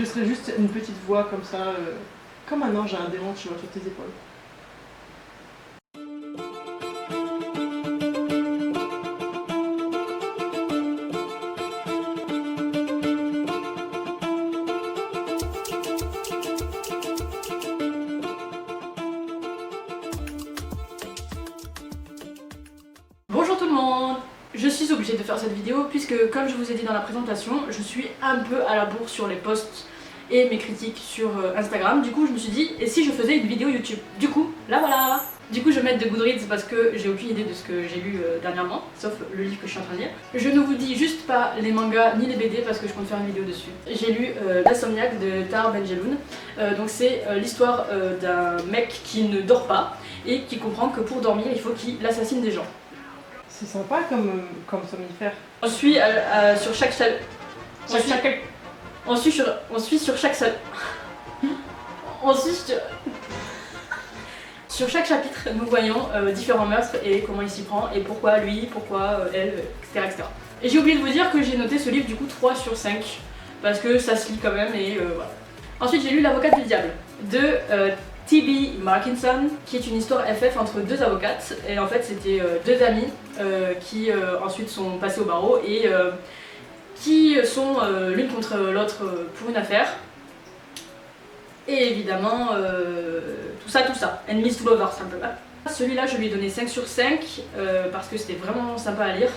Je serais juste une petite voix comme ça, comme un ange à un démon, tu vois, sur tes épaules. Bonjour tout le monde! Je suis obligée de faire cette vidéo puisque, comme je vous ai dit dans la présentation, je suis un peu à la bourre sur les posts et mes critiques sur Instagram. Du coup je me suis dit, et si je faisais une vidéo YouTube? Du coup, là voilà! Du coup je vais mettre de Goodreads parce que j'ai aucune idée de ce que j'ai lu dernièrement, sauf le livre que je suis en train de lire. Je ne vous dis juste pas les mangas ni les BD parce que je compte faire une vidéo dessus. J'ai lu L'Insomniaque de Tahar Ben-Jelloun. Donc c'est l'histoire d'un mec qui ne dort pas et qui comprend que pour dormir il faut qu'il assassine des gens. C'est sympa comme somnifère. On suit sur chaque On suit sur chaque Sur chaque chapitre, nous voyons différents meurtres et comment il s'y prend et pourquoi lui, pourquoi elle, etc. etc. Et j'ai oublié de vous dire que j'ai noté ce livre du coup 3 sur 5 parce que ça se lit quand même et voilà. Ensuite j'ai lu L'Avocate du Diable de T.B. Markinson, qui est une histoire FF entre deux avocates. Et en fait c'était deux amies qui ensuite sont passées au barreau et qui sont l'une contre l'autre pour une affaire. Et évidemment, tout ça, enemies to lovers un peu. Celui-là je lui ai donné 5 sur 5 parce que c'était vraiment sympa à lire.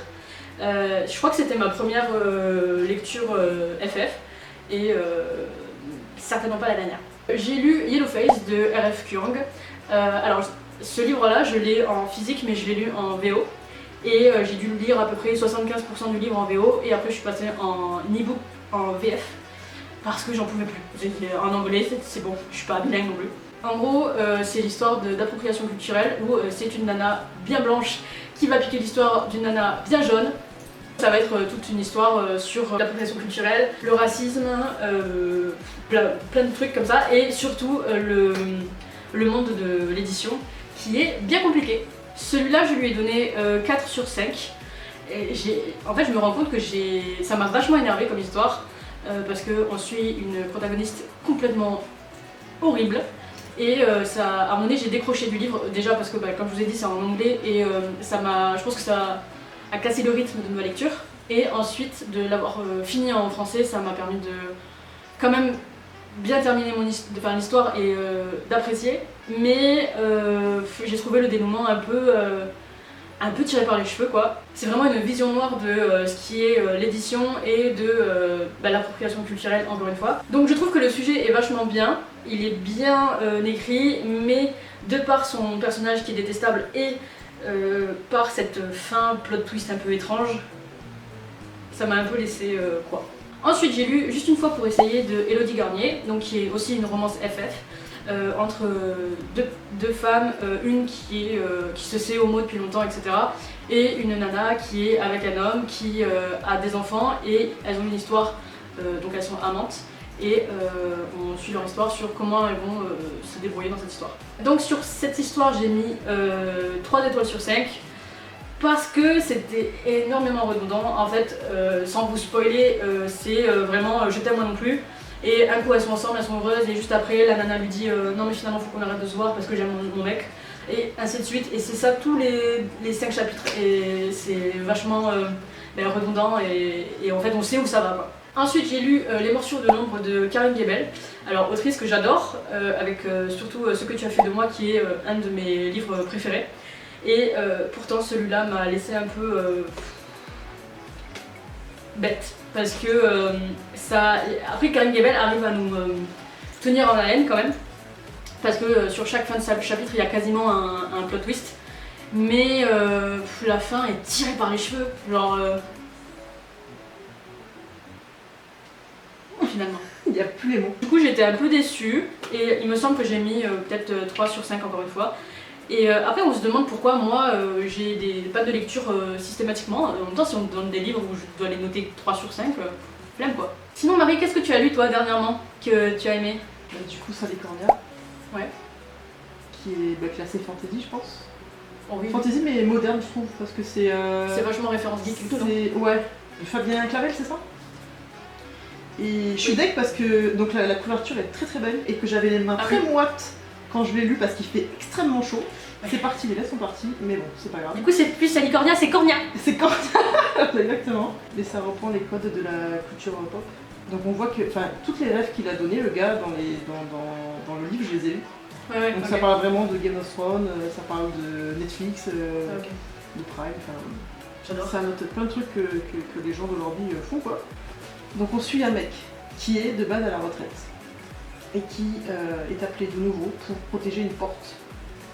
Je crois que c'était ma première lecture FF et certainement pas la dernière. J'ai lu Yellowface de R.F. Kuang. Alors ce livre-là je l'ai en physique mais je l'ai lu en VO. Et j'ai dû lire à peu près 75% du livre en VO et après je suis passée en e-book en VF parce que j'en pouvais plus. En anglais c'est bon, je suis pas bilingue non plus. En gros c'est l'histoire d'appropriation culturelle où c'est une nana bien blanche qui va piquer l'histoire d'une nana bien jaune. Ça va être toute une histoire sur l'appropriation culturelle, le racisme, plein de trucs comme ça et surtout le monde de l'édition qui est bien compliqué. Celui-là je lui ai donné 4 sur 5 et en fait je me rends compte que ça m'a vachement énervé comme histoire parce qu'on suit une protagoniste complètement horrible et à un moment donné j'ai décroché du livre déjà parce que comme je vous ai dit c'est en anglais et je pense que ça a cassé le rythme de ma lecture et ensuite de l'avoir fini en français ça m'a permis de quand même bien terminer l'histoire et d'apprécier, mais j'ai trouvé le dénouement un peu tiré par les cheveux quoi. C'est vraiment une vision noire de ce qui est l'édition et de l'appropriation culturelle encore une fois. Donc je trouve que le sujet est vachement bien, il est bien écrit, mais de par son personnage qui est détestable et par cette fin plot twist un peu étrange, ça m'a un peu laissé quoi. Ensuite j'ai lu Juste une fois pour essayer de Élodie Garnier, donc qui est aussi une romance FF entre deux femmes, une qui se sait homo depuis longtemps etc. et une nana qui est avec un homme qui a des enfants et elles ont une histoire, donc elles sont amantes et on suit leur histoire sur comment elles vont se débrouiller dans cette histoire. Donc sur cette histoire j'ai mis 3 étoiles sur 5. Parce que c'était énormément redondant, en fait, sans vous spoiler, c'est vraiment je t'aime moi non plus. Et un coup elles sont ensemble, elles sont heureuses, et juste après la nana lui dit non mais finalement faut qu'on arrête de se voir parce que j'aime mon mec. Et ainsi de suite, et c'est ça tous les 5 chapitres, et c'est vachement redondant, et en fait on sait où ça va quoi. Ensuite j'ai lu Les morsures de l'ombre de Karine Gebel, alors autrice que j'adore, avec surtout Ce que tu as fait de moi qui est un de mes livres préférés. Et pourtant celui-là m'a laissé un peu bête parce que après Karine Gebel arrive à nous tenir en haleine quand même parce que sur chaque fin de chapitre il y a quasiment un plot twist mais la fin est tirée par les cheveux genre finalement. Il n'y a plus les mots. Du coup j'étais un peu déçue et il me semble que j'ai mis peut-être 3 sur 5 encore une fois. Et après on se demande pourquoi moi j'ai des pannes de lecture systématiquement. En même temps si on me donne des livres où je dois les noter 3 sur 5, flemme quoi. Sinon Marie, qu'est-ce que tu as lu toi dernièrement que tu as aimé? Du coup Salicornia. Ouais. Qui est classé fantasy je pense. Horrible. Fantasy mais moderne je trouve parce que c'est... C'est vachement référence geek et tout non? Ouais. Fabien Clavel c'est ça? Et je suis deg parce que donc la couverture est très très belle et que j'avais les mains très moites quand je l'ai lu parce qu'il fait extrêmement chaud. C'est parti, les lettres sont parties, mais bon, c'est pas grave. Du coup, c'est plus Salicornia, c'est Cornia. C'est Cornia, exactement. Et ça reprend les codes de la culture pop. Donc on voit que, enfin, toutes les rêves qu'il a donné le gars dans le livre, je les ai lus. Ouais, donc ça parle vraiment de Game of Thrones, ça parle de Netflix, de Prime, enfin. J'adore. Ça note plein de trucs que les gens de leur vie font, quoi. Donc on suit un mec qui est de base à la retraite et qui est appelé de nouveau pour protéger une porte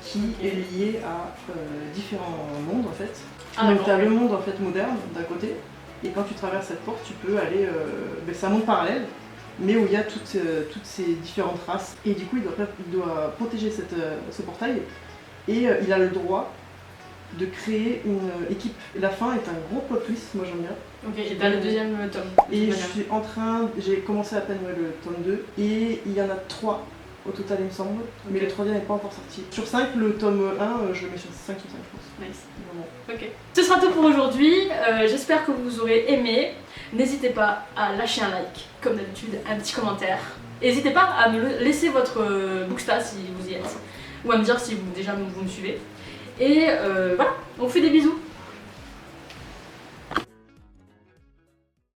qui est liée à différents mondes en fait. Donc tu as le monde en fait moderne d'un côté et quand tu traverses cette porte tu peux aller, c'est un monde parallèle mais où il y a toutes ces différentes races et du coup il doit protéger ce portail et il a le droit de créer une équipe. La fin est un gros plot twist, moi j'aime bien. Ok, et t'as le deuxième tome. Et j'ai commencé à peine le tome 2 et il y en a 3 au total il me semble, mais le troisième n'est pas encore sorti. Sur 5, le tome 1, je le mets sur 5 sur 5 je pense. Nice. Vraiment. Ok. Ce sera tout pour aujourd'hui, j'espère que vous aurez aimé. N'hésitez pas à lâcher un like, comme d'habitude, un petit commentaire. N'hésitez pas à me laisser votre booksta si vous y êtes, ou à me dire si vous me suivez. Et voilà, on vous fait des bisous.